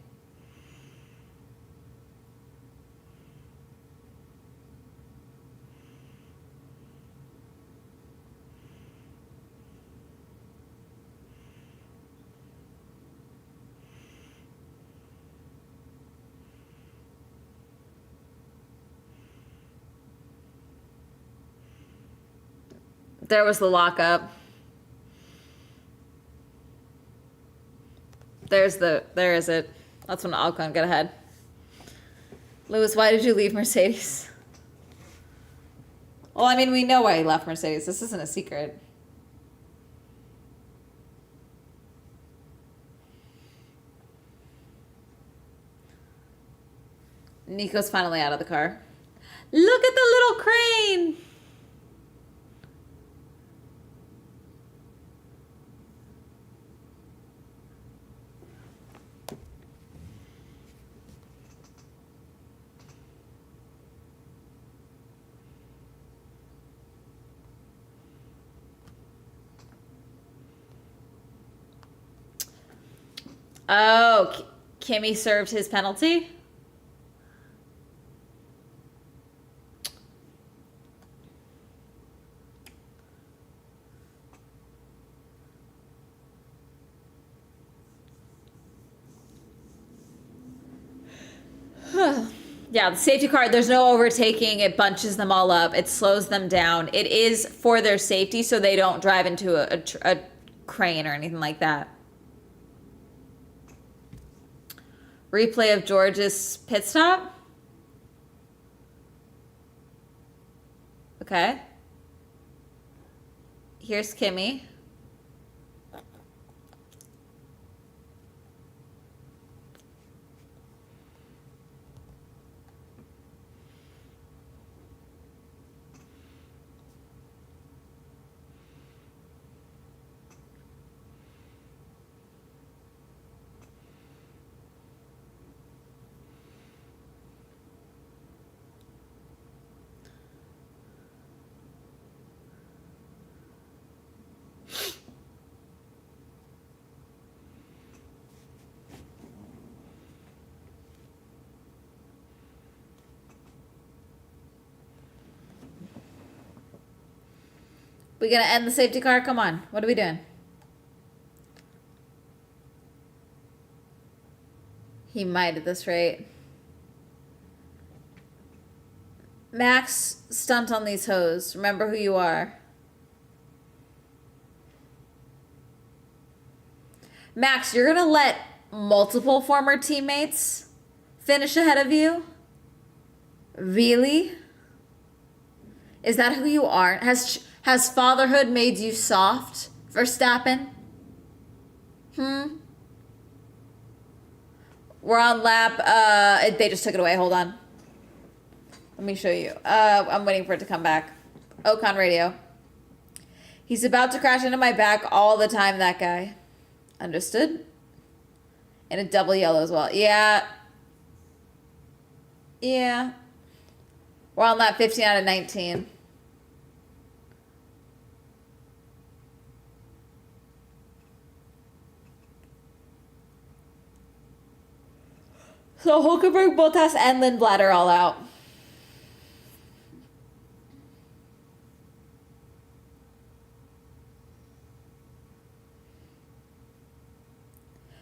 There was the lockup. There is it. That's when Ocon got ahead. Lewis, why did you leave Mercedes? Well, I mean, we know why he left Mercedes. This isn't a secret. Nico's finally out of the car. Look at the little crane! Oh, Kimmy served his penalty? Yeah, the safety car, there's no overtaking. It bunches them all up. It slows them down. It is for their safety so they don't drive into a crane or anything like that. Replay of George's pit stop. Okay. Here's Kimmy. We gonna end the safety car? Come on. What are we doing? He might at this rate. Max, stunt on these hoes. Remember who you are. Max, you're gonna let multiple former teammates finish ahead of you? Really? Is that who you are? Has fatherhood made you soft, Verstappen? We're on lap, they just took it away, hold on. Let me show you. I'm waiting for it to come back. Ocon radio. He's about to crash into my back all the time, that guy. Understood? And a double yellow as well. Yeah. Yeah. We're on lap 15 out of 19. So Hulkenberg, Bottas, and Lindblad are all out.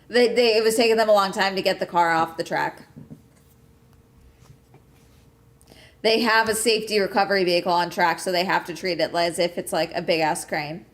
It was taking them a long time to get the car off the track. They have a safety recovery vehicle on track, so they have to treat it as if it's like a big ass crane.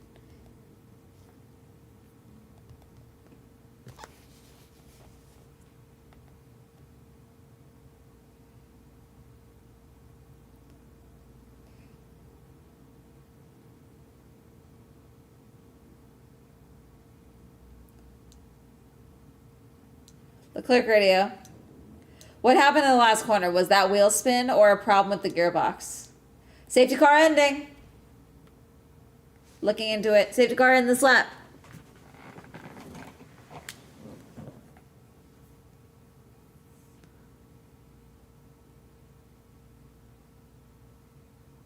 Leclerc radio. What happened in the last corner? Was that wheel spin or a problem with the gearbox? Safety car ending. Looking into it. Safety car in this lap.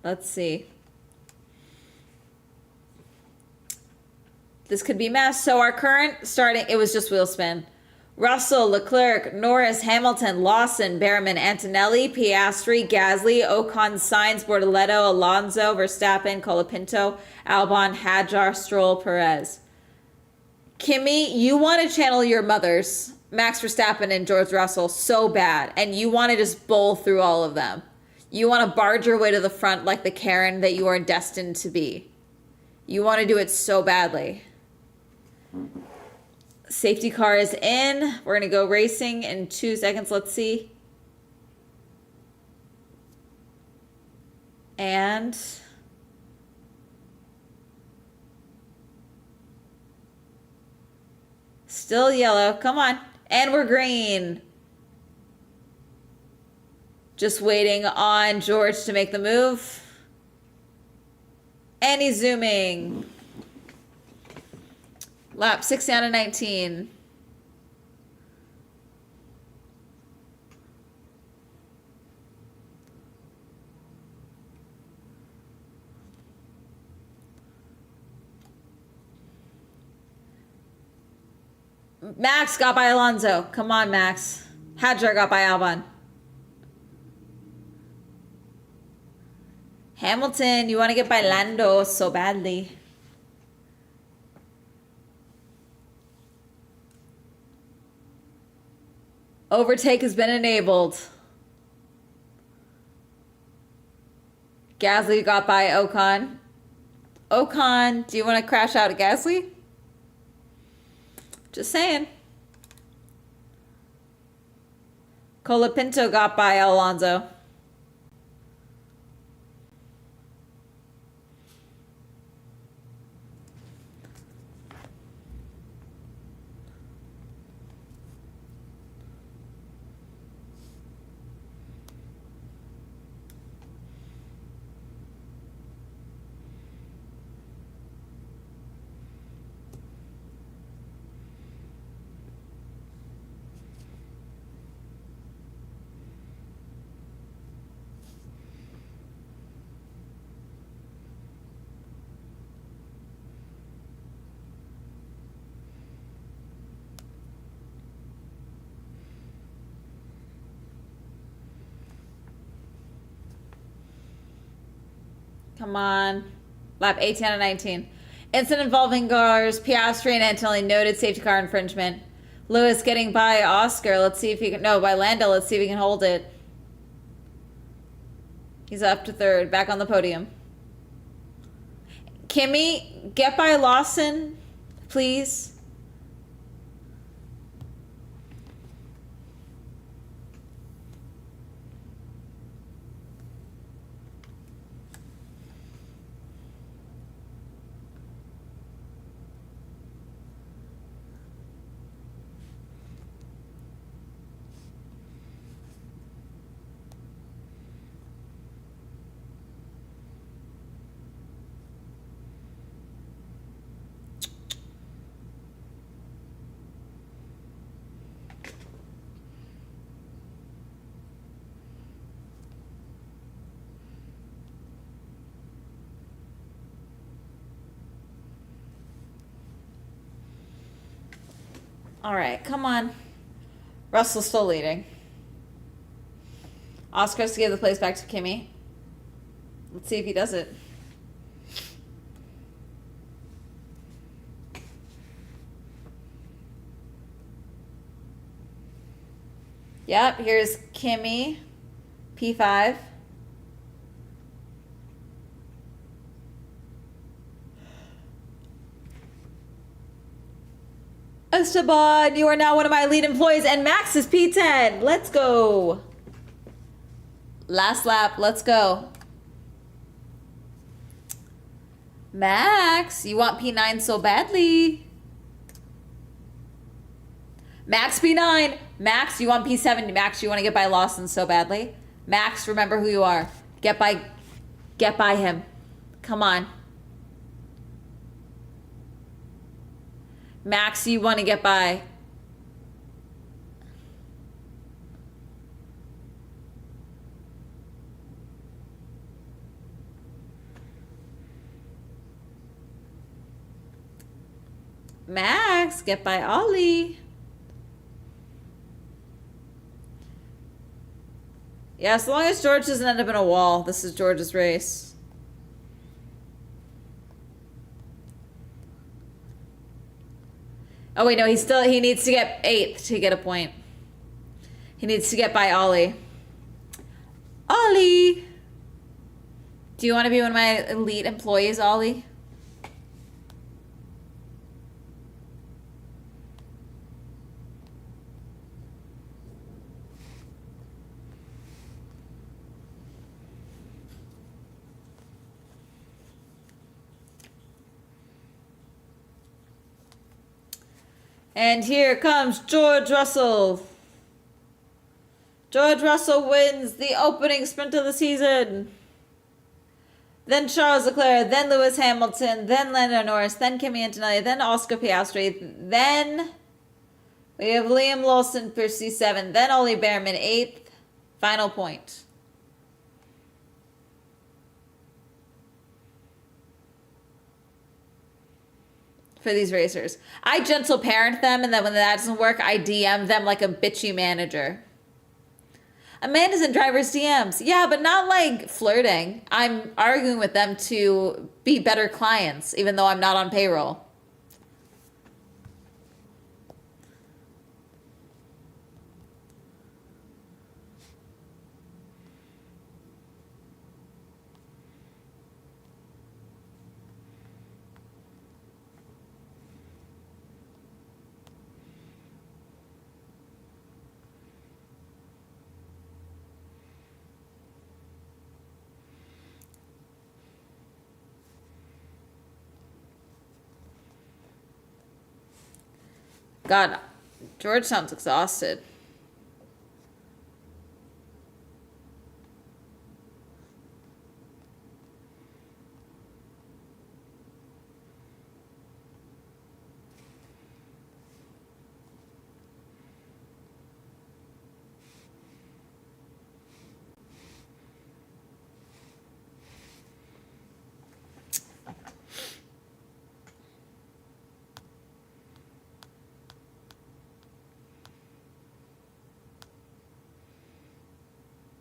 Let's see. This could be mess. So our current starting, it was just wheel spin. Russell, Leclerc, Norris, Hamilton, Lawson, Behrman, Antonelli, Piastri, Gasly, Ocon, Sainz, Bortoleto, Alonso, Verstappen, Colapinto, Albon, Hadjar, Stroll, Perez. Kimmy, you want to channel your mothers, Max Verstappen and George Russell, so bad, and you want to just bowl through all of them. You want to barge your way to the front like the Karen that you are destined to be. You want to do it so badly. Safety car is in. We're going to go racing in 2 seconds. Let's see. And still yellow. Come on. And we're green. Just waiting on George to make the move. And he's zooming. Lap 6 out of 19. Max got by Alonso. Come on, Max. Hadjar got by Albon. Hamilton, you want to get by Lando so badly. Overtake has been enabled. Gasly got by Ocon. Ocon, do you want to crash out at Gasly? Just saying. Colapinto got by Alonso. Come on. Lap 18 out of 19. Incident involving cars, Piastri and Antonelli noted safety car infringement. Lewis getting by Oscar. Let's see if he can. No, by Lando. Let's see if he can hold it. He's up to third. Back on the podium. Kimmy, get by Lawson, please. All right, come on. Russell's still leading. Oscar has to give the place back to Kimmy. Let's see if he does it. Yep, here's Kimmy, P5. Esteban, you are now one of my lead employees, and Max is P10. Let's go. Last lap, let's go. Max, you want P9 so badly. Max P9. Max, you want P7. Max, you want to get by Lawson so badly. Max, remember who you are. Get by him. Come on. Max, you want to get by. Max, get by Ollie. Yeah, as long as George doesn't end up in a wall, this is George's race. Oh wait, no, he needs to get 8th to get a point. He needs to get by Ollie. Ollie! Do you want to be one of my elite employees, Ollie? And here comes George Russell. George Russell wins the opening sprint of the season. Then Charles Leclerc, then Lewis Hamilton, then Lando Norris, then Kimi Antonelli, then Oscar Piastri, then we have Liam Lawson for C7, then Ollie Behrman, 8th, final point. For these racers. I gentle parent them, and then when that doesn't work, I DM them like a bitchy manager. Amanda's in driver's DMs. Yeah, but not like flirting. I'm arguing with them to be better clients, even though I'm not on payroll. God, George sounds exhausted.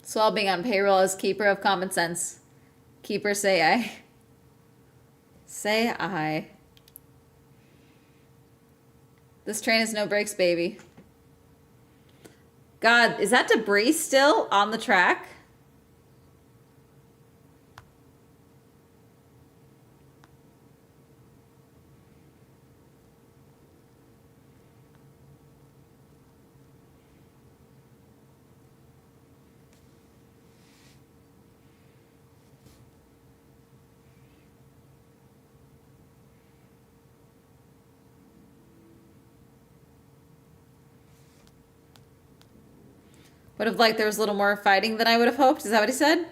Swell being on payroll as keeper of common sense. Keeper, say I. Say I. This train has no brakes, baby. God, is that debris still on the track? Would have liked there was a little more fighting than I would have hoped. Is that what he said?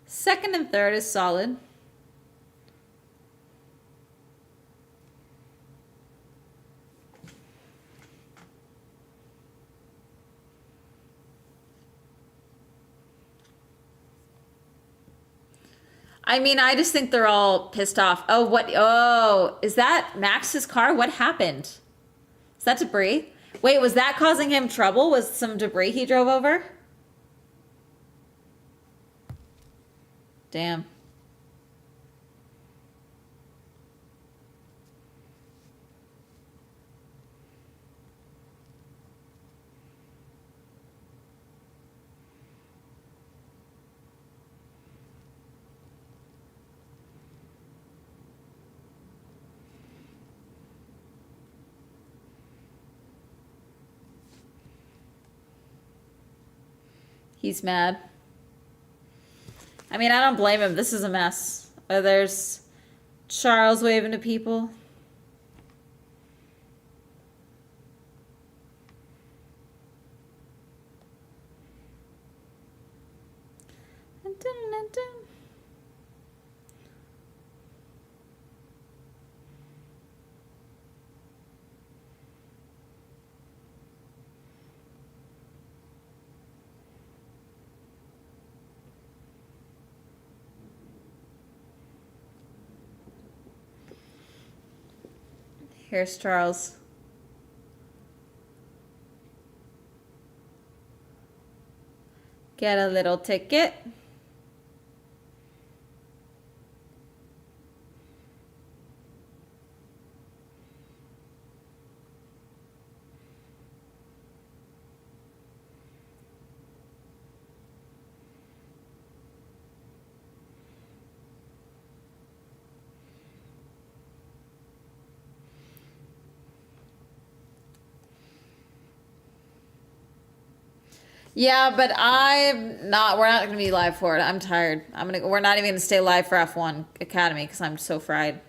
Second and third is solid. I mean, I just think they're all pissed off. Oh, what? Oh, is that Max's car? What happened? Is that debris? Wait, was that causing him trouble? Was some debris he drove over? Damn. He's mad. I mean, I don't blame him. This is a mess. There's Charles waving to people. Here's Charles. Get a little ticket. Yeah, but we're not gonna be live for it. I'm tired. We're not even gonna stay live for F1 Academy because I'm so fried.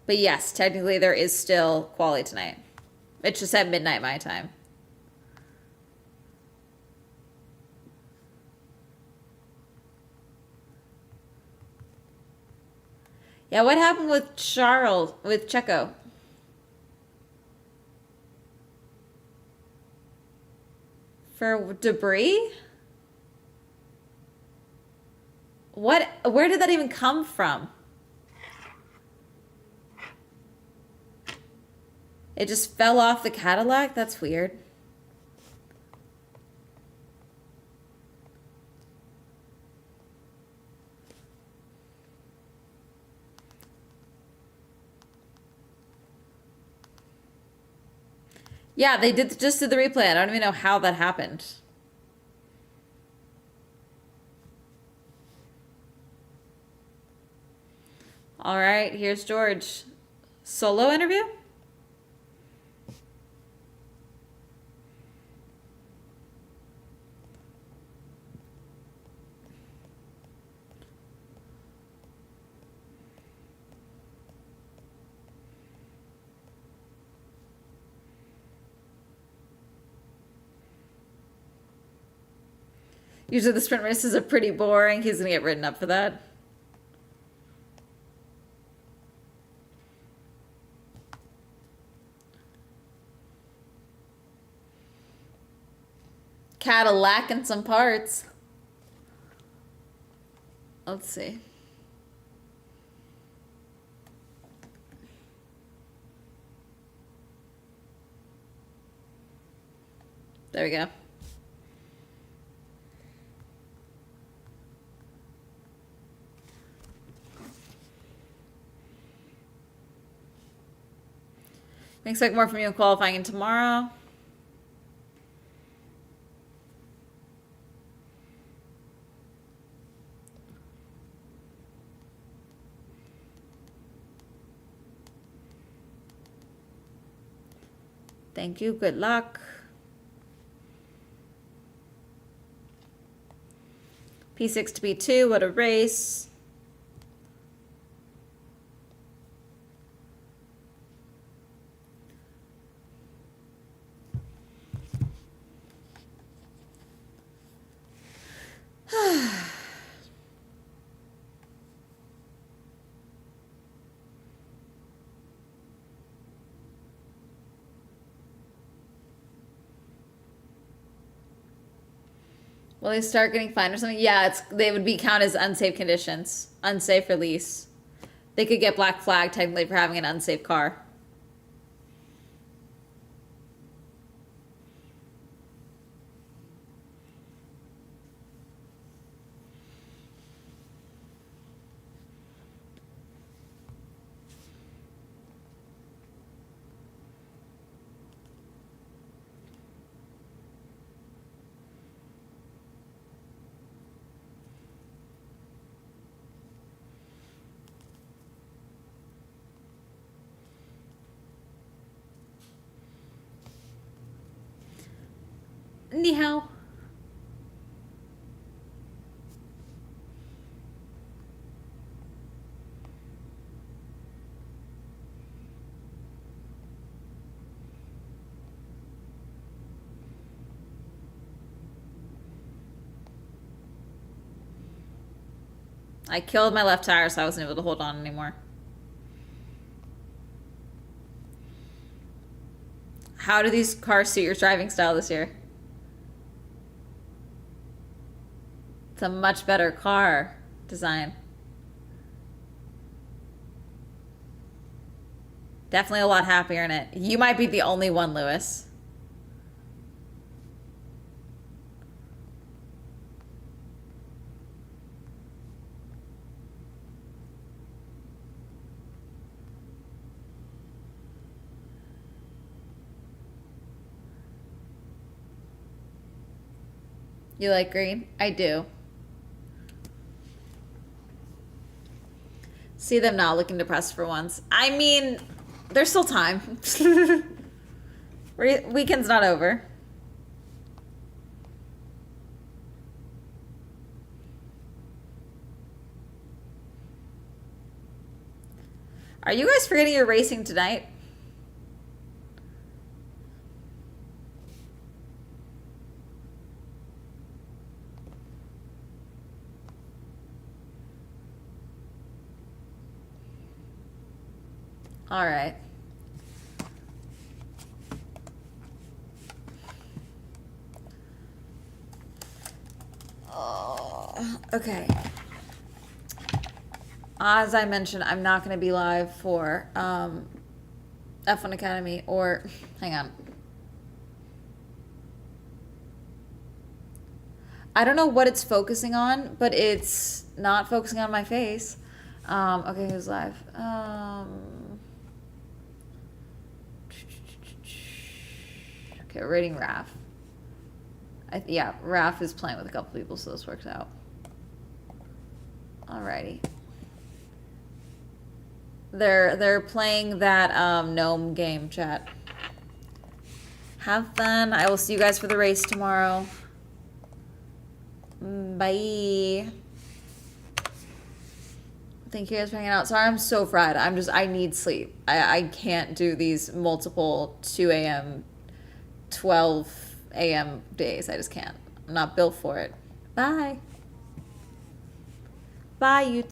But yes, technically there is still quali tonight. It's just at midnight my time. Yeah, what happened with Checo? For debris? Where did that even come from? It just fell off the Cadillac? That's weird. Yeah, they just did the replay. I don't even know how that happened. All right, here's George. Solo interview? Usually the sprint races are pretty boring. He's gonna get written up for that. Cadillac in some parts. Let's see. There we go. We expect more from you in qualifying and tomorrow. Thank you. Good luck. P6 to P2. What a race. Will they start getting fined or something? Yeah, they would be counted as unsafe conditions. Unsafe release. They could get black flag technically for having an unsafe car. Ni hao. I killed my left tire, so I wasn't able to hold on anymore. How do these cars suit your driving style this year? It's a much better car design. Definitely a lot happier in it. You might be the only one, Lewis. You like green? I do. See them not looking depressed for once. I mean, there's still time. Weekend's not over. Are you guys forgetting you're racing tonight? All right. Oh, okay. As I mentioned, I'm not going to be live for F1 Academy or, hang on. I don't know what it's focusing on, but it's not focusing on my face. Okay, who's live? Okay, we're rating Raph. Yeah, Raph is playing with a couple people, so this works out. Alrighty. They're playing that gnome game, chat. Have fun. I will see you guys for the race tomorrow. Bye. Thank you guys for hanging out. Sorry, I'm so fried. I need sleep. I can't do these multiple 2 a.m., 12 a.m. days. I just can't. I'm not built for it. Bye. Bye, you.